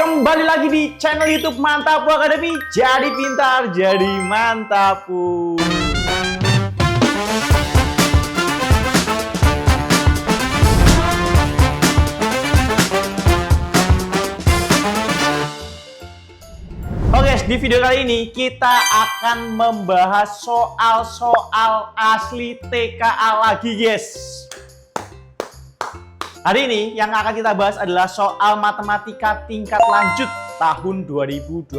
kembali lagi di channel YouTube Mantapu Academy. Jadi pintar, jadi mantapu. Oke, di video kali ini kita akan membahas soal-soal asli TKA lagi, guys. Hari ini yang akan kita bahas adalah soal matematika tingkat lanjut tahun 2025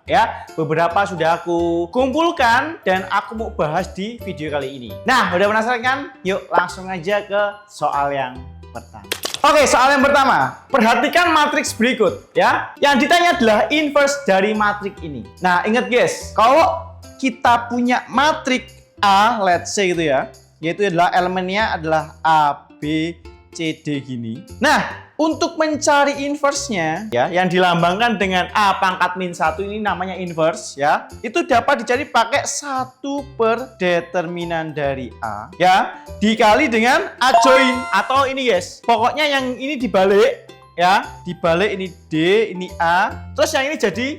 ya. Beberapa sudah aku kumpulkan dan aku mau bahas di video kali ini. Nah, udah penasaran kan? Yuk langsung aja ke soal yang pertama. Oke, soal yang pertama. Perhatikan matriks berikut ya. Yang ditanya adalah inverse dari matriks ini. Nah, ingat guys, kalau kita punya matriks A, let's say gitu ya, yaitu adalah elemennya adalah A, B, C, D gini. Nah, untuk mencari inverse-nya ya, yang dilambangkan dengan A pangkat min 1 ini namanya inverse ya. Itu dapat dicari pakai 1 per determinan dari A ya, dikali dengan A join atau ini guys. Pokoknya yang ini dibalik ya, dibalik ini D, ini A, terus yang ini jadi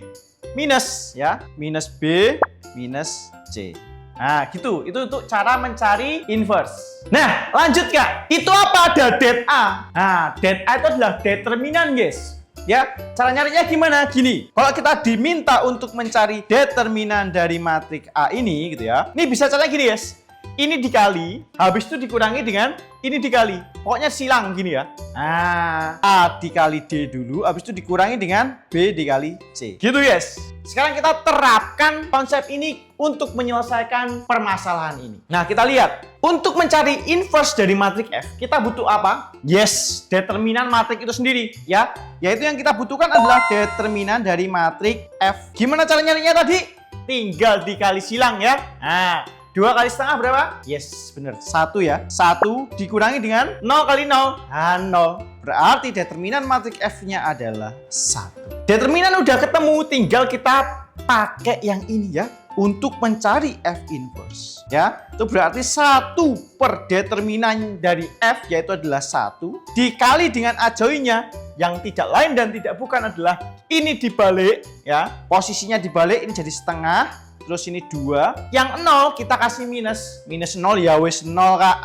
minus ya, minus B, minus C. Nah, gitu. Itu untuk cara mencari inverse. Nah, lanjut Kak. Itu apa? Ada det A. Nah, det A itu adalah determinan, guys. Ya, cara nyarinya gimana? Gini. Kalau kita diminta untuk mencari determinan dari matriks A ini gitu ya. Ini bisa caranya gini, guys. Ini dikali, habis itu dikurangi dengan ini dikali. Pokoknya silang gini ya. Nah, A dikali D dulu, habis itu dikurangi dengan B dikali C. Gitu guys. Sekarang kita terapkan konsep ini untuk menyelesaikan permasalahan ini. Nah, kita lihat. Untuk mencari inverse dari matriks F, kita butuh apa? Yes, determinan matriks itu sendiri ya. Yaitu yang kita butuhkan adalah determinan dari matriks F. Gimana cara nyarinya tadi? Tinggal dikali silang ya. Nah, 2 kali setengah berapa? Yes, bener. 1 ya. 1 dikurangi dengan 0 kali 0. Nah, 0. Berarti determinan matriks F-nya adalah 1. Determinan udah ketemu, tinggal kita pakai yang ini ya. Untuk mencari F inverse. Ya, itu berarti 1 per determinan dari F, yaitu adalah 1. Dikali dengan A join-nya, yang tidak lain dan tidak bukan adalah ini dibalik. Ya, posisinya dibalik, ini jadi setengah. Terus ini 2, yang 0 kita kasih minus. Minus 0 ya wis 0 Kak.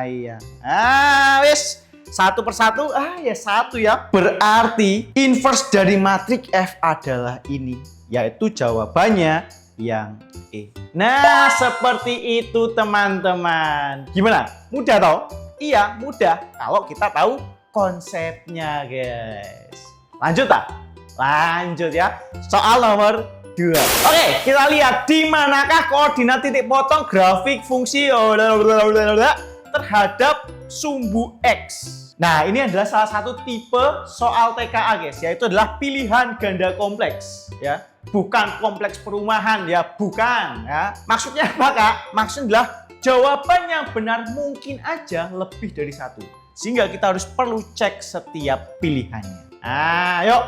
Iya. Wis 1 per 1, ya 1 ya. Berarti inverse dari matriks F adalah ini. Yaitu jawabannya yang E. Nah, seperti itu teman-teman. Gimana? Mudah toh? Iya, mudah. Kalau kita tahu konsepnya guys. Lanjut tak? Lanjut ya. Soal nomor 2. Oke, kita lihat di manakah koordinat titik potong grafik fungsi terhadap sumbu X. Nah, ini adalah salah satu tipe soal TKA guys, yaitu adalah pilihan ganda kompleks ya. Bukan kompleks perumahan ya, bukan ya. Maksudnya apa Kak? Maksudnya adalah jawaban yang benar mungkin aja lebih dari 1. Sehingga kita harus perlu cek setiap pilihannya. Yuk.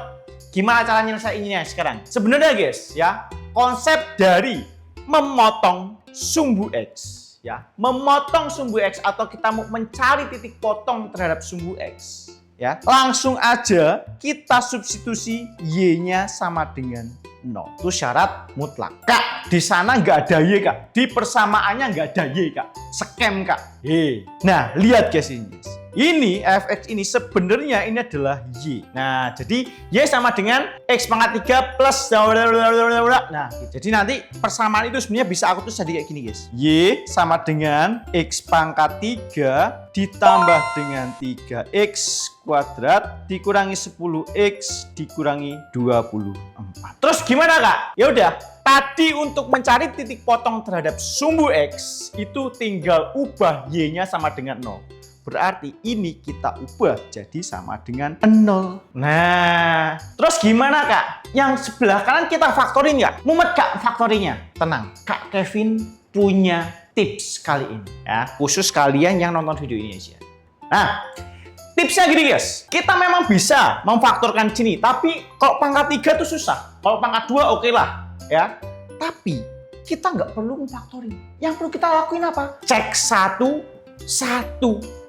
Gimana cara nyelesainnya sekarang? Sebenarnya guys ya, konsep dari memotong sumbu X ya, memotong sumbu X atau kita mau mencari titik potong terhadap sumbu X ya, langsung aja kita substitusi Y-nya sama dengan 0. Itu syarat mutlak. Kak, di sana nggak ada Y Kak. Di persamaannya nggak ada Y Kak. Scam Kak. Nah, lihat guys ini. Ini fx ini sebenarnya ini adalah Y. Nah, jadi Y sama dengan X pangkat 3 plus nah, jadi nanti persamaan itu sebenarnya bisa aku tulis jadi kayak gini guys. Y sama dengan X pangkat 3 ditambah dengan 3X kuadrat dikurangi 10X dikurangi 24. Terus gimana Kak? Ya udah, tadi untuk mencari titik potong terhadap sumbu X itu tinggal ubah Y-nya sama dengan 0. Berarti ini kita ubah jadi sama dengan 0. Nah, terus gimana Kak? Yang sebelah kanan kita faktorin ya? Mumet Kak faktorinya? Tenang, Kak Kevin punya tips kali ini ya. Khusus kalian yang nonton video ini aja. Nah, tipsnya gini guys. Kita memang bisa memfaktorkan sini, tapi kalau pangkat 3 itu susah. Kalau pangkat 2 oke lah ya. Tapi kita nggak perlu memfaktorin. Yang perlu kita lakuin apa? Cek satu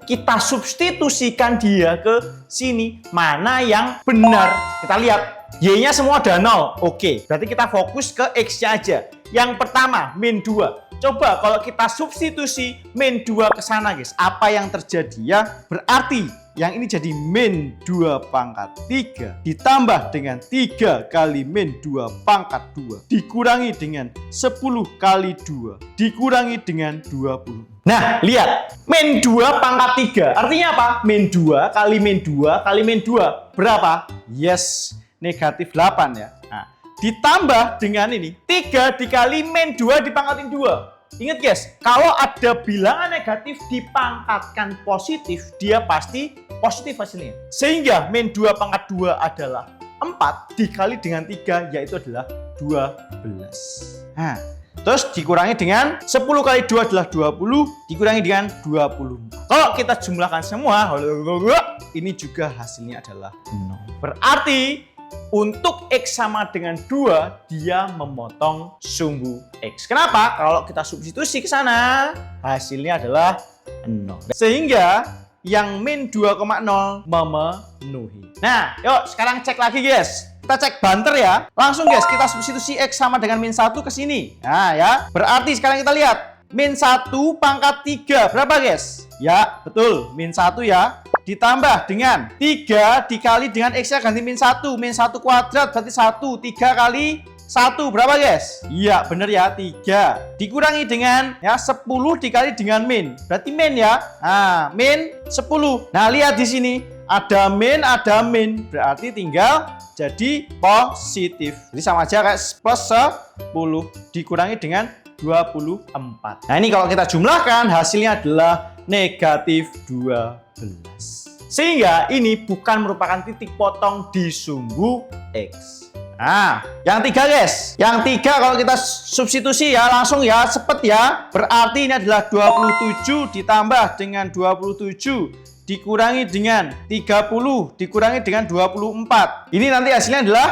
kita substitusikan dia ke sini. Mana yang benar? Kita lihat. Y-nya semua ada 0. Oke, berarti kita fokus ke X-nya aja. Yang pertama, min 2. Coba kalau kita substitusi min 2 ke sana, guys. Apa yang terjadi ya? Berarti yang ini jadi min 2 pangkat 3 ditambah dengan 3 kali min 2 pangkat 2 dikurangi dengan 10 kali 2 dikurangi dengan 20. Nah, lihat. Min 2 pangkat 3. Artinya apa? Min 2 kali min 2 kali min 2. Berapa? Yes, negatif 8 ya. Nah, ditambah dengan ini. 3 dikali min 2 dipangkatin 2. Ingat guys, kalau ada bilangan negatif dipangkatkan positif, dia pasti positif hasilnya. Sehingga min 2 pangkat 2 adalah 4 dikali dengan 3, yaitu adalah 12. Nah, terus dikurangi dengan 10 kali 2 adalah 20, dikurangi dengan 20. Kalau kita jumlahkan semua, ini juga hasilnya adalah 0. Berarti untuk X sama dengan 2, dia memotong sumbu X. Kenapa? Kalau kita substitusi ke sana, hasilnya adalah 0. Sehingga yang min 2,0 memenuhi. Nah, yuk sekarang cek lagi guys. Kita cek banter ya. Langsung guys, kita substitusi X sama dengan min 1 ke sini. Nah ya, berarti sekarang kita lihat. Min 1 pangkat 3. Berapa guys? Ya, betul. Min 1 ya. Ditambah dengan 3 dikali dengan X-nya ganti min 1. Min 1 kuadrat berarti 1. 3 kali 1. Berapa guys? Iya, bener ya. 3. Dikurangi dengan ya 10 dikali dengan min. Berarti min ya. Nah, min 10. Nah, lihat di sini. Ada min, ada min. Berarti tinggal jadi positif. Jadi sama aja kayak plus 10 dikurangi dengan 24. Nah, ini kalau kita jumlahkan hasilnya adalah negatif 12. Sehingga ini bukan merupakan titik potong di sumbu X. Nah, yang 3 guys. Yang 3 kalau kita substitusi ya langsung ya cepet ya. Berarti ini adalah 27 ditambah dengan 27 dikurangi dengan 30 dikurangi dengan 24. Ini nanti hasilnya adalah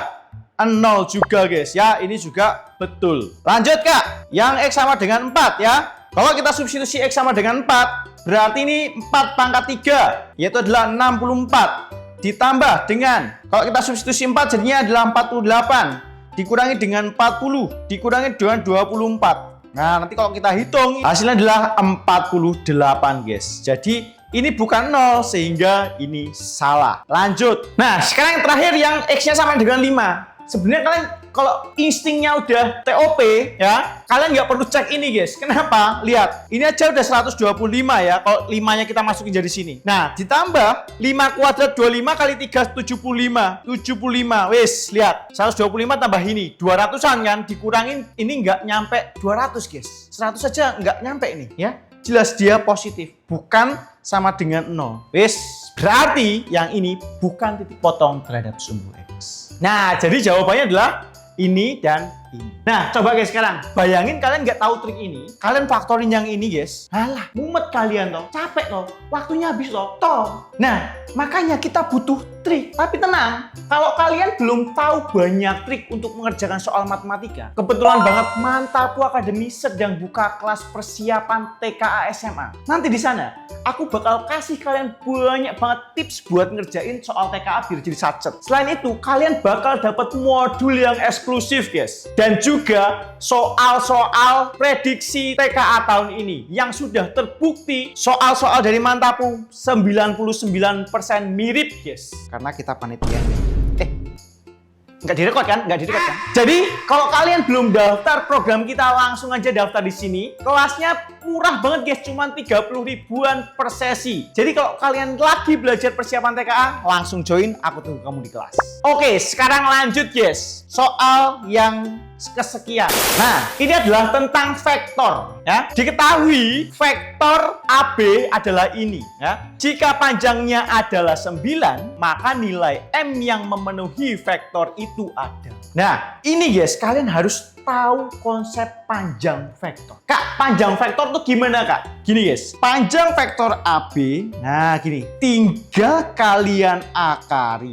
0 juga guys ya. Ini juga betul. Lanjut Kak. Yang X sama dengan 4 ya. Kalau kita substitusi X sama dengan 4, berarti ini 4 pangkat 3, yaitu adalah 64. Ditambah dengan, kalau kita substitusi 4 jadinya adalah 48. Dikurangi dengan 40, dikurangi dengan 24. Nah, nanti kalau kita hitung, hasilnya adalah 48 guys. Jadi, ini bukan 0, sehingga ini salah. Lanjut. Nah, sekarang yang terakhir yang X-nya sama dengan 5. Sebenarnya kalian kalau instingnya udah TOP ya, kalian nggak perlu cek ini guys. Kenapa? Lihat, ini aja udah 125 ya. Kalau 5-nya kita masukin jadi sini. Nah, ditambah 5 kuadrat 25 kali 3 75. 75. Wis, lihat. 125 tambah ini 200-an kan, dikurangin ini nggak nyampe 200 guys. 100 aja nggak nyampe ini ya. Jelas dia positif, bukan sama dengan 0. Wis, berarti yang ini bukan titik potong terhadap sumbu X. Nah, jadi jawabannya adalah ini dan ini. Nah, coba guys sekarang. Bayangin kalian nggak tahu trik ini. Kalian faktorin yang ini guys. Alah, mumet kalian toh. Capek toh. Waktunya habis toh. Nah, makanya kita butuh trik. Tapi tenang. Kalau kalian belum tahu banyak trik untuk mengerjakan soal matematika. Kebetulan banget Mantapu Academy sedang buka kelas persiapan TKA SMA. Nanti di sana, aku bakal kasih kalian banyak banget tips buat ngerjain soal TKA biar jadi sacet. Selain itu, kalian bakal dapat modul yang eksklusif guys. Dan juga soal-soal prediksi TKA tahun ini yang sudah terbukti soal-soal dari Mantapu 99% mirip guys. Karena kita panitia. Nggak direkod kan? Nggak direkod kan? Jadi, kalau kalian belum daftar program kita, langsung aja daftar di sini. Kelasnya murah banget guys, cuma 30 ribuan per sesi. Jadi, kalau kalian lagi belajar persiapan TKA, langsung join, aku tunggu kamu di kelas. Oke, sekarang lanjut guys. Soal yang kesekian. Nah, ini adalah tentang vektor ya. Diketahui vektor AB adalah ini ya. Jika panjangnya adalah 9, maka nilai M yang memenuhi vektor itu ada. Nah, ini guys, kalian harus tahu konsep panjang vektor. Kak, panjang vektor tuh gimana Kak? Gini guys, panjang vektor AB, nah gini, tinggal kalian akarin,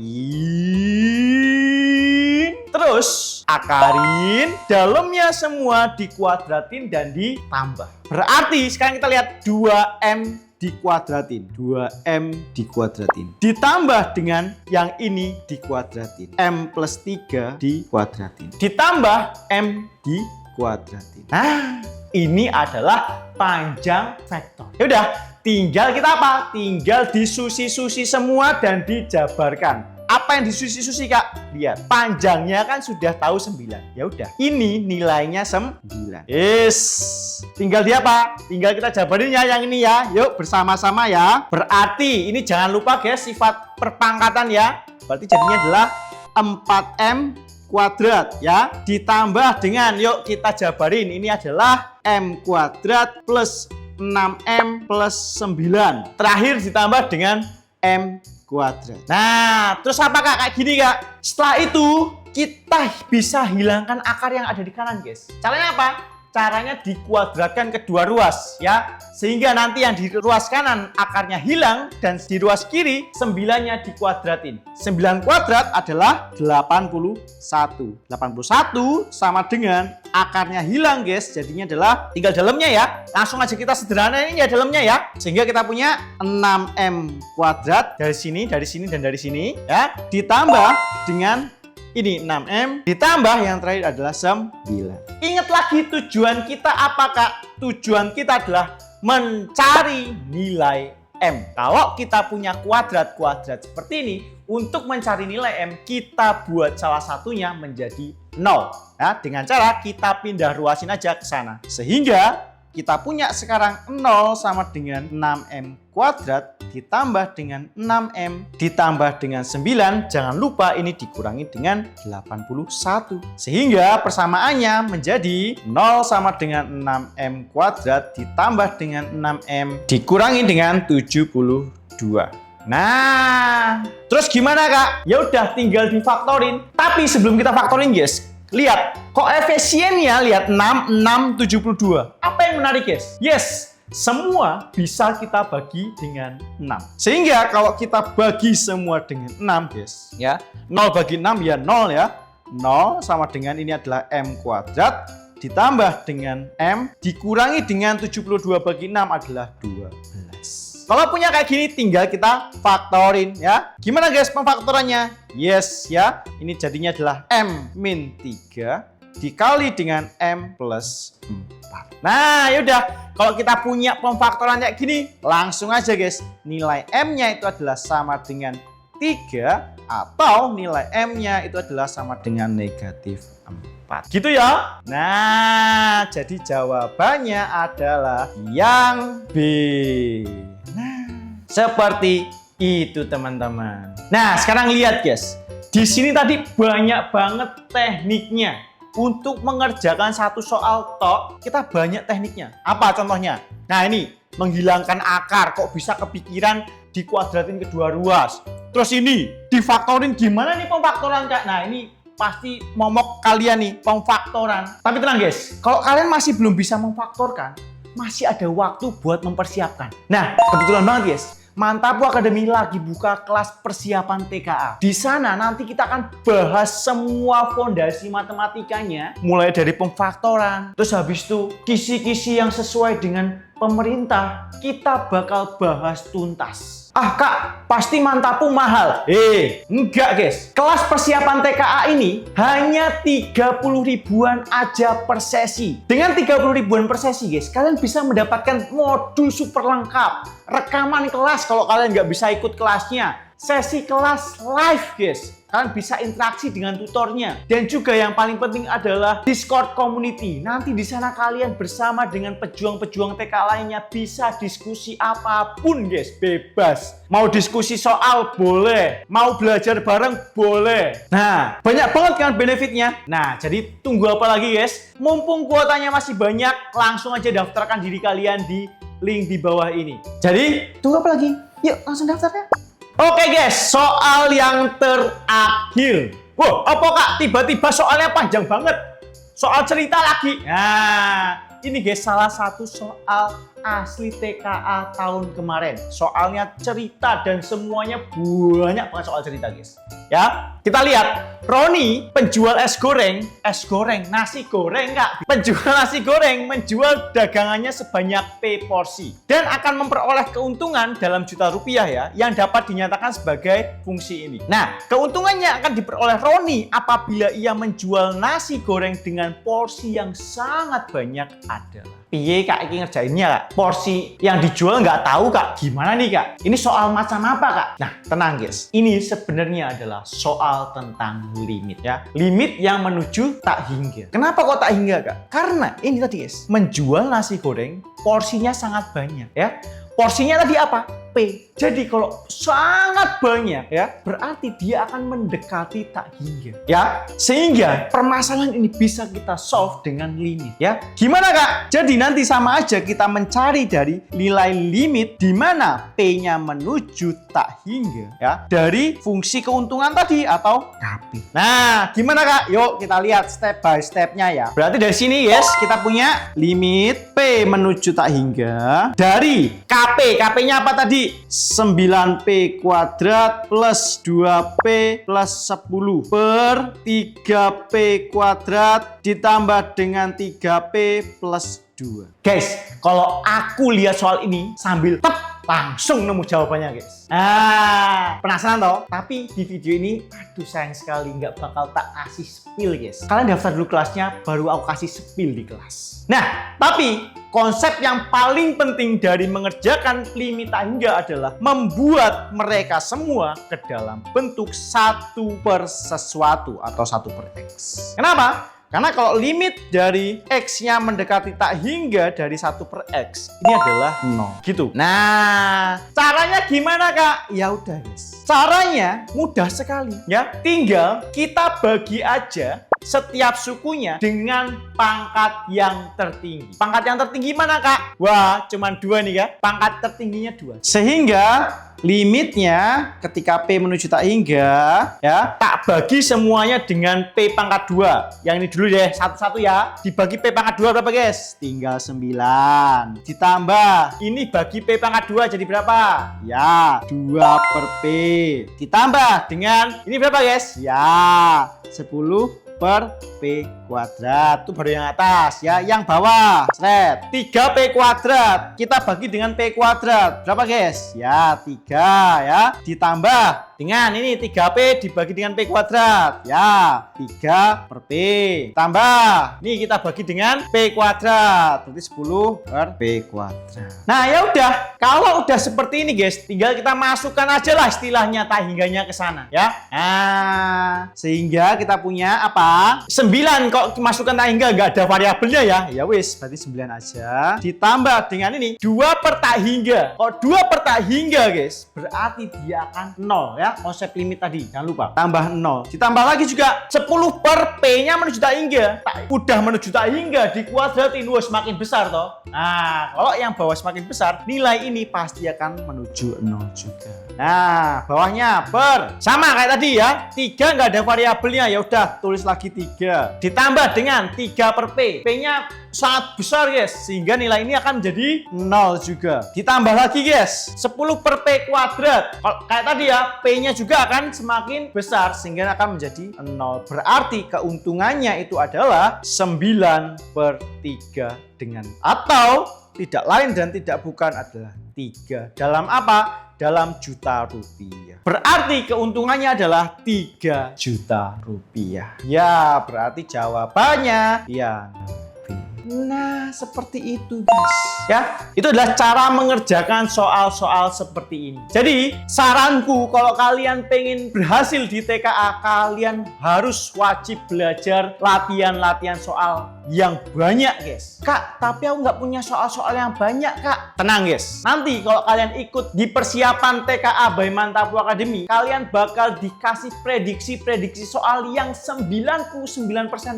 terus akarin, dalamnya semua dikuadratin dan ditambah. Berarti sekarang kita lihat 2M dikuadratin. 2M dikuadratin. Ditambah dengan yang ini dikuadratin. M plus 3 dikuadratin. Ditambah M dikuadratin. Nah, ini adalah panjang vektor. Yaudah, tinggal kita apa? Tinggal disusi-susi semua dan dijabarkan. Apa yang disusi-susi, Kak? Lihat, panjangnya kan sudah tahu 9. Ya udah, ini nilainya 9. Tinggal dia apa? Tinggal kita jabarin ya yang ini ya. Yuk bersama-sama ya. Berarti ini jangan lupa guys sifat perpangkatan ya. Berarti jadinya adalah 4M kuadrat ya. Ditambah dengan, yuk kita jabarin, ini adalah M kuadrat plus 6M plus 9. Terakhir ditambah dengan M kuadrat. Nah, terus apa Kak? Kayak gini Kak. Setelah itu kita bisa hilangkan akar yang ada di kanan guys. Caranya apa? Caranya dikuadratkan kedua ruas ya. Sehingga nanti yang di ruas kanan akarnya hilang dan di ruas kiri 9-nya dikuadratin. 9 kuadrat adalah 81. 81 sama dengan akarnya hilang guys. Jadinya adalah tinggal dalamnya ya. Langsung aja kita sederhanain ya dalamnya ya. Sehingga kita punya 6M kuadrat dari sini, dan dari sini ya. Ditambah dengan ini 6M, ditambah yang terakhir adalah 9. Ingat lagi tujuan kita apa Kak? Tujuan kita adalah mencari nilai M. Kalau kita punya kuadrat-kuadrat seperti ini, untuk mencari nilai M, kita buat salah satunya menjadi 0. Ya, dengan cara kita pindah ruasin aja ke sana. Sehingga kita punya sekarang 0 sama dengan 6M kuadrat ditambah dengan 6M ditambah dengan 9. Jangan lupa ini dikurangi dengan 81. Sehingga persamaannya menjadi 0 sama dengan 6M kuadrat ditambah dengan 6M dikurangi dengan 72. Nah, terus gimana Kak? Ya udah tinggal difaktorin. Tapi sebelum kita faktorin guys, lihat koefisiennya, lihat 6, 6, 72. Apa yang menarik guys? Yes, semua bisa kita bagi dengan 6. Sehingga kalau kita bagi semua dengan 6 guys, ya 0 bagi 6 ya 0 ya. 0 sama dengan ini adalah M kuadrat ditambah dengan M dikurangi dengan 72 bagi 6 adalah 12. Kalau punya kayak gini tinggal kita faktorin ya. Gimana guys pemfaktorannya? Yes ya. Ini jadinya adalah M min 3 dikali dengan M plus 4. Nah yaudah, kalau kita punya pemfaktoran kayak gini, langsung aja guys. Nilai M-nya itu adalah sama dengan 3 atau nilai M-nya itu adalah sama dengan negatif 4. Gitu ya. Nah, jadi jawabannya adalah yang B. Nah, seperti itu teman-teman. Nah, sekarang lihat guys. Di sini tadi banyak banget tekniknya. Untuk mengerjakan satu soal tok, kita banyak tekniknya. Apa contohnya? Nah, ini menghilangkan akar. Kok bisa kepikiran dikuadratin kedua ruas? Terus ini difaktorin, gimana nih pemfaktoran Kak? Nah, ini pasti momok kalian nih pemfaktoran. Tapi tenang guys, kalau kalian masih belum bisa memfaktorkan, masih ada waktu buat mempersiapkan. Nah, kebetulan banget guys, Mantapu Academy lagi buka kelas persiapan TKA. Di sana nanti kita akan bahas semua fondasi matematikanya, mulai dari pemfaktoran, terus habis itu kisi-kisi yang sesuai dengan pemerintah, kita bakal bahas tuntas. Ah Kak, pasti Mantapu mahal. Enggak guys. Kelas persiapan TKA ini hanya 30 ribuan aja per sesi. Dengan 30 ribuan per sesi guys, kalian bisa mendapatkan modul super lengkap. Rekaman kelas kalau kalian nggak bisa ikut kelasnya. Sesi kelas live guys. Kalian bisa interaksi dengan tutornya. Dan juga yang paling penting adalah Discord community. Nanti di sana kalian bersama dengan pejuang-pejuang TK lainnya bisa diskusi apapun guys, bebas. Mau diskusi soal boleh, mau belajar bareng boleh. Nah, banyak banget kan benefitnya. Nah, jadi tunggu apa lagi guys? Mumpung kuotanya masih banyak, langsung aja daftarkan diri kalian di link di bawah ini. Jadi, tunggu apa lagi? Yuk, langsung daftar ya. Oke guys, soal yang terakhir. Wah, apa Kak? Tiba-tiba soalnya panjang banget. Soal cerita lagi. Nah, ini guys salah satu soal asli TKA tahun kemarin. Soalnya cerita dan semuanya banyak banget soal cerita, guys. Ya, kita lihat. Roni, penjual es goreng, nasi goreng, Kak. Penjual nasi goreng menjual dagangannya sebanyak P porsi dan akan memperoleh keuntungan dalam juta rupiah ya, yang dapat dinyatakan sebagai fungsi ini. Nah, keuntungannya akan diperoleh Roni apabila ia menjual nasi goreng dengan porsi yang sangat banyak adalah. Piye Kak ini ngerjainnya, Kak? Porsi yang dijual nggak tahu, Kak. Gimana nih, Kak? Ini soal macam apa, Kak? Nah, tenang guys. Ini sebenarnya adalah soal tentang limit ya. Limit yang menuju tak hingga. Kenapa kok tak hingga, Kak? Karena ini tadi guys, menjual nasi goreng porsinya sangat banyak ya. Porsinya tadi apa? P. Jadi kalau sangat banyak ya, berarti dia akan mendekati tak hingga ya. Sehingga permasalahan ini bisa kita solve dengan limit ya. Gimana Kak? Jadi nanti sama aja kita mencari dari nilai limit di mana P-nya menuju tak hingga ya dari fungsi keuntungan tadi atau KP. Nah, gimana Kak? Yuk kita lihat step by stepnya ya. Berarti dari sini yes, kita punya limit P menuju tak hingga dari KP. KP-nya apa tadi? 9P kuadrat plus 2P plus 10 per 3P kuadrat ditambah dengan 3P plus 2. Guys, kalau aku lihat soal ini sambil langsung nemu jawabannya guys. Nah, penasaran toh? Tapi di video ini, aduh sayang sekali nggak bakal tak kasih spill guys. Kalian daftar dulu kelasnya, baru aku kasih spill di kelas. Nah, tapi konsep yang paling penting dari mengerjakan limit tak hingga adalah membuat mereka semua ke dalam bentuk satu per sesuatu atau satu per X. Kenapa? Karena kalau limit dari X-nya mendekati tak hingga dari 1 per X, ini adalah 0. Gitu. Nah, caranya gimana Kak? Ya udah guys. Caranya mudah sekali ya. Tinggal kita bagi aja setiap sukunya dengan pangkat yang tertinggi. Pangkat yang tertinggi mana Kak? Wah, cuman 2 nih Kak. Pangkat tertingginya 2. Sehingga limitnya ketika P menuju tak hingga ya, tak bagi semuanya dengan P pangkat 2. Yang ini dulu deh, satu-satu ya. Dibagi P pangkat 2 berapa guys? Tinggal 9. Ditambah, ini bagi P pangkat 2 jadi berapa? Ya, 2 per P. Ditambah dengan, ini berapa guys? Ya, 10 per P kuadrat. Itu baru yang atas ya. Yang bawah set 3P kuadrat kita bagi dengan P kuadrat berapa guys? Ya 3 ya. Ditambah dengan ini 3P dibagi dengan P kuadrat ya 3 per P. Tambah nih kita bagi dengan P kuadrat berarti 10 per P kuadrat. Nah ya udah, kalau udah seperti ini guys, tinggal kita masukkan aja lah istilahnya tak hingganya ke sana ya. Nah sehingga kita punya apa? 9 kok masukkan tak hingga nggak ada variabelnya ya. Ya wis, berarti 9 aja. Ditambah dengan ini 2 per tak hingga. Kalau 2 per tak hingga guys, berarti dia akan 0 ya. Konsep limit tadi, jangan lupa. Tambah 0. Ditambah lagi juga 10 per P-nya menuju tak hingga. Udah menuju tak hingga, dikuadratin, wah semakin besar toh. Nah, kalau yang bawah semakin besar, nilai ini pasti akan menuju 0 juga. Nah, bawahnya per sama kayak tadi ya. 3 nggak ada variabelnya, ya udah tulis lagi 3. Ditambah dengan 3 per P. P-nya sangat besar guys, sehingga nilai ini akan menjadi 0 juga. Ditambah lagi guys, 10 per P kuadrat. Kalau kayak tadi ya, P-nya juga akan semakin besar sehingga akan menjadi 0. Berarti keuntungannya itu adalah 9 per 3 dengan atau tidak lain dan tidak bukan adalah 3. Dalam apa? Dalam juta rupiah. Berarti keuntungannya adalah 3 juta rupiah. Ya, berarti jawabannya ya. Nah, seperti itu guys. Ya, itu adalah cara mengerjakan soal-soal seperti ini. Jadi, saranku kalau kalian pengen berhasil di TKA, kalian harus wajib belajar latihan-latihan soal yang banyak guys. Kak, tapi aku nggak punya soal-soal yang banyak Kak. Tenang guys, nanti kalau kalian ikut di persiapan TKA by Mantapu Academy, kalian bakal dikasih prediksi-prediksi soal yang 99%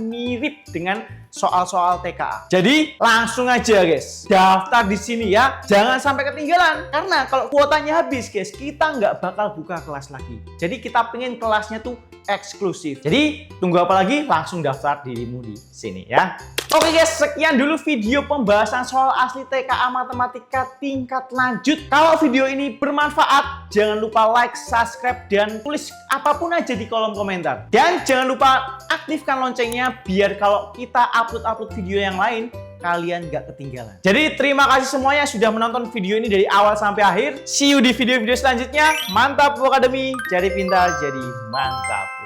mirip dengan soal-soal TKA. Jadi langsung aja guys, daftar di sini ya, jangan sampai ketinggalan. Karena kalau kuotanya habis guys, kita nggak bakal buka kelas lagi. Jadi kita pengen kelasnya tuh eksklusif. Jadi tunggu apa lagi? Langsung daftar dirimu di sini ya. Oke guys, sekian dulu video pembahasan soal asli TKA Matematika tingkat lanjut. Kalau video ini bermanfaat, jangan lupa like, subscribe, dan tulis apapun aja di kolom komentar. Dan jangan lupa aktifkan loncengnya biar kalau kita upload video yang lain, kalian gak ketinggalan. Jadi terima kasih semuanya sudah menonton video ini dari awal sampai akhir. See you di video-video selanjutnya. Mantap Bu Academy, jadi pintar, jadi mantap.